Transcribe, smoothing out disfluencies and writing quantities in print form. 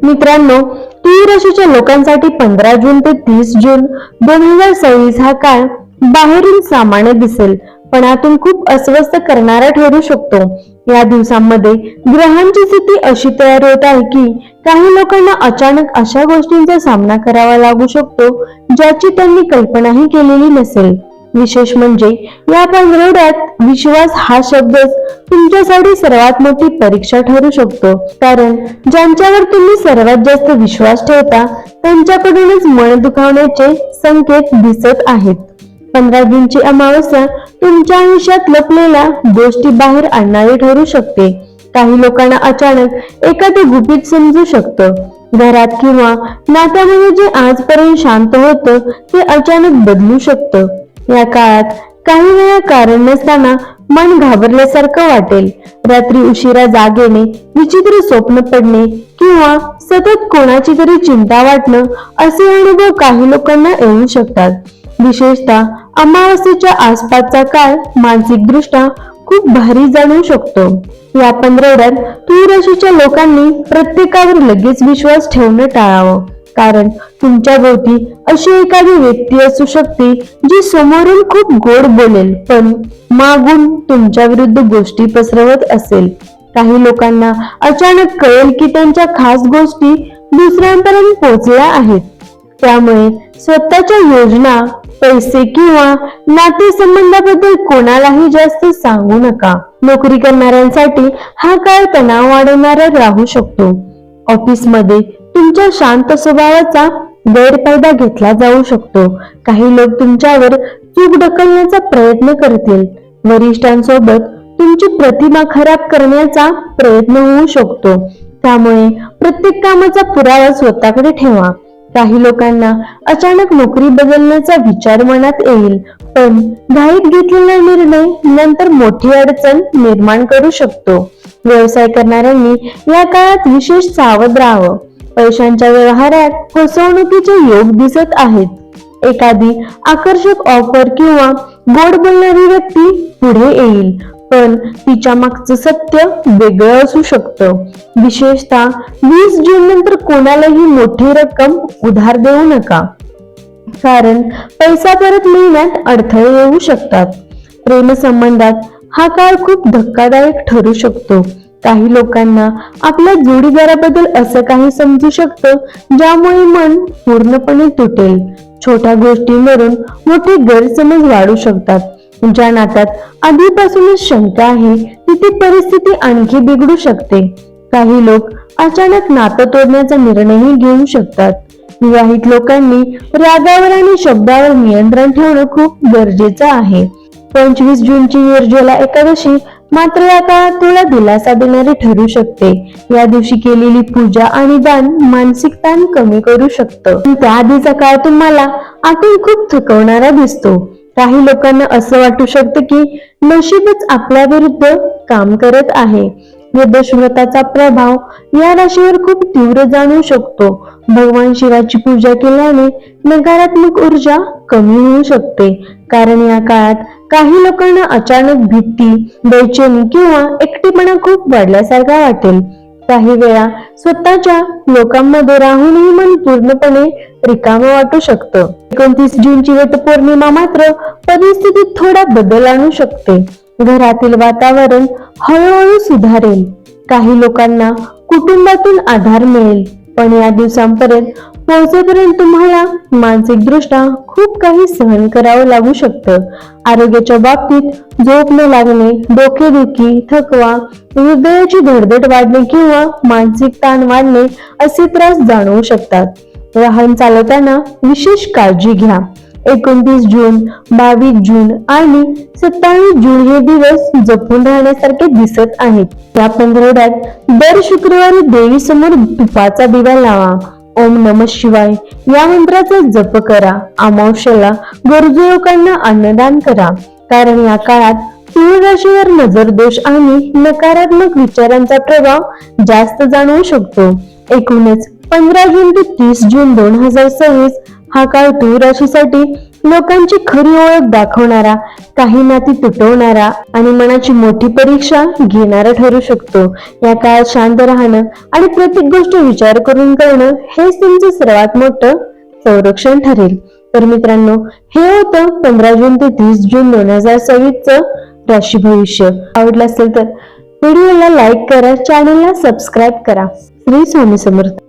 मित्रांनो, तूळ राशीच्या लोकांसाठी 15 जून ते 30 जून 2026 हा काळ बाहेरून सामान्य दिसेल, पण आतून खूप अस्वस्थ करणारा ठरू शकतो. या दिवसांमध्ये ग्रहांची स्थिती अशी तयार होत आहे की काही लोकांना अचानक अशा गोष्टींचा सामना करावा लागू शकतो ज्याची त्यांनी कल्पनाही केलेली नसेल. विशेष म्हणजे या पंधरवड्यात विश्वास हा शब्दच तुमच्यासाठी सर्वात मोठी परीक्षा ठरू शकतो, कारण ज्यांच्यावर तुम्ही सर्वात जास्त विश्वास ठेवता त्यांच्याकडूनच मन दुखावण्याचे संकेत दिसत आहेत. 15 जूनची अमावस्या तुमच्या आयुष्यात लपलेल्या गोष्टी बाहेर आणणारी ठरू शकते. काही लोकांना अचानक एखादे गुपित समजू शकतं. घरात किंवा नात्यामध्ये जे आजपर्यंत शांत होतं ते अचानक बदलू शकतं. या काळात काही वेळा कारण नसताना मन घाबरल्यासारखं वाटेल. रात्री उशिरा जाग येणे, विचित्र स्वप्न पडणे किंवा सतत कोणाची तरी चिंता वाटणं असे अनुभव काही लोकांना येऊ शकतात. विशेषतः अमावस्येच्या आसपासचा काळ मानसिकदृष्ट्या खूप भारी जाणवू शकतो. या पंधरवड्यात तूळ राशीच्या लोकांनी प्रत्येकावर लगेच विश्वास ठेवणं टाळावं, कारण तुमच्या भोवती अशी एखादी व्यक्ती असू शकते जी समोरून खूप गोड बोलेल पण मागून तुमच्या विरुद्ध गोष्टी पसरवत असेल. काही लोकांना अचानक कळेल की त्यांच्या खास गोष्टी दुसऱ्यांपर्यंत पोहोचल्या आहेत. त्यामुळे स्वतःच्या योजना, पैसे किंवा नातेसंबंधाबद्दल कोणालाही जास्त सांगू नका. नोकरी करणाऱ्यांसाठी हा काळ तणाव वाढवणारा राहू शकतो. ऑफिसमध्ये तुमच्या शांत स्वभावाचा गैरफायदा घेतला जाऊ शकतो. काही लोक तुमच्यावर चूक ढकलण्याचा प्रयत्न करतील. वरिष्ठांसोबत तुमची प्रतिमा खराब करण्याचा प्रयत्न होऊ शकतो. त्यामुळे प्रत्येक कामाचा पुरावा स्वतःकडे ठेवा. काही लोकांना अचानक नोकरी बदलण्याचा विचार मनात येईल, पण घाईत घेतलेला निर्णय नंतर मोठी अडचण निर्माण करू शकतो. व्यवसाय करणाऱ्यांनी या काळात विशेष सावध राहावं. पैशांच्या व्यवहारात फसवणुकीचे योग दिसत आहेत. एखादी आकर्षक ऑफर किंवा गोड बोलणारी व्यक्ती पुढे येईल, पण तिच्या मागचं सत्य वेगळं असू शकतं. विशेषतः 20 जून नंतर कोणालाही मोठी रक्कम उधार देऊ नका, कारण पैसा परत मिळण्यात अडथळे येऊ शकतात. प्रेमसंबंधात हा काळ खूप धक्कादायक ठरू शकतो. काही लोकांना आपल्या जोडीदाराबद्दल असं काही समजू शकतं ज्यामुळे मन पूर्णपणे तुटेल. छोट्या गोष्टींवरून मोठे गैरसमज वाढू शकतात. ज्या नात्यात आधीपासूनच शंका आहे तिथे परिस्थिती आणखी बिघडू शकते. काही लोक अचानक नातं तोडण्याचा निर्णयही घेऊ शकतात. विवाहित लोकांनी रागावर आणि शब्दावर नियंत्रण ठेवणं खूप गरजेचं आहे. 25 जूनची निर्जला एकादशी मात्र या काळात थोडा दिलासा देणारी ठरू शकते. या दिवशी केलेली पूजा आणि दान मानसिक ताण कमी करू शकतं. त्याआधीचा काळ तुम्हाला आतून खूप थकवणारा दिसतो. काही लोकांना असं वाटू शकतं की नशीबच आपल्या विरुद्ध काम करत आहे. व्रताचा प्रभाव या राशीवर खूप तीव्र जाणवू शकतो. भगवान शिवाची पूजा केल्याने नकारात्मक ऊर्जा कमी होऊ शकते, कारण या काळात काही लोकांना अचानक भीती, बेचैनी किंवा एकटेपणा खूप वाढल्यासारखा वाटेल. काही वेळा स्वतःच्या लोकांमध्ये राहूनही मन पूर्णपणे रिकामं वाटू शकतं. 29 जूनची वटपौर्णिमा मात्र परिस्थितीत थोडा बदल आणू शकते. घरातील वातावरण हळूहळू सुधारेल. काही लोकांना कुटुंबातून आधार मिळेल, पण या दिवसांपर्यंत पोहोचेपर्यंत तुम्हाला मानसिकदृष्ट्या खूप काही सहन करावं लागू शकतं. आरोग्याच्या बाबतीत झोप न लागणे, डोकेदुखी, थकवा, हृदयाची धडधड वाढणे किंवा मानसिक ताण वाढणे असे त्रास जाणवू शकतात. वाहन चालवताना विशेष काळजी घ्या. 29 जून, 22 जून आणि 27 जून हे दिवस जपून राहण्यासारखे दिसत आहेत. या पंधरवड्यात दर शुक्रवारी देवी समोर तुपाचा दिवा लावा. ओम नमः शिवाय या मंत्राचा जप करा. अमावस्येला गरजू लोकांना अन्नदान करा, कारण या काळात तूळ राशीवर नजर दोष आणि नकारात्मक विचारांचा प्रभाव जास्त जाणवू शकतो. एकूणच 15 जून ते 30 जून 2026 हा काळ तूळ राशीसाठी लोकांची खरी ओळख दाखवणारा, काही नाती तुटवणारा आणि मनाची मोठी परीक्षा घेणारा ठरू शकतो. या काळात शांत राहणं आणि प्रत्येक गोष्ट विचार करून करणं हेच तुमचं सर्वात मोठं संरक्षण ठरेल. तर मित्रांनो, हे होतं 15 जून ते 30 जून 2024 राशी भविष्य. आवडलं असेल तर व्हिडिओला लाईक करा, चॅनलला सबस्क्राईब करा. श्री स्वामी समर्थ.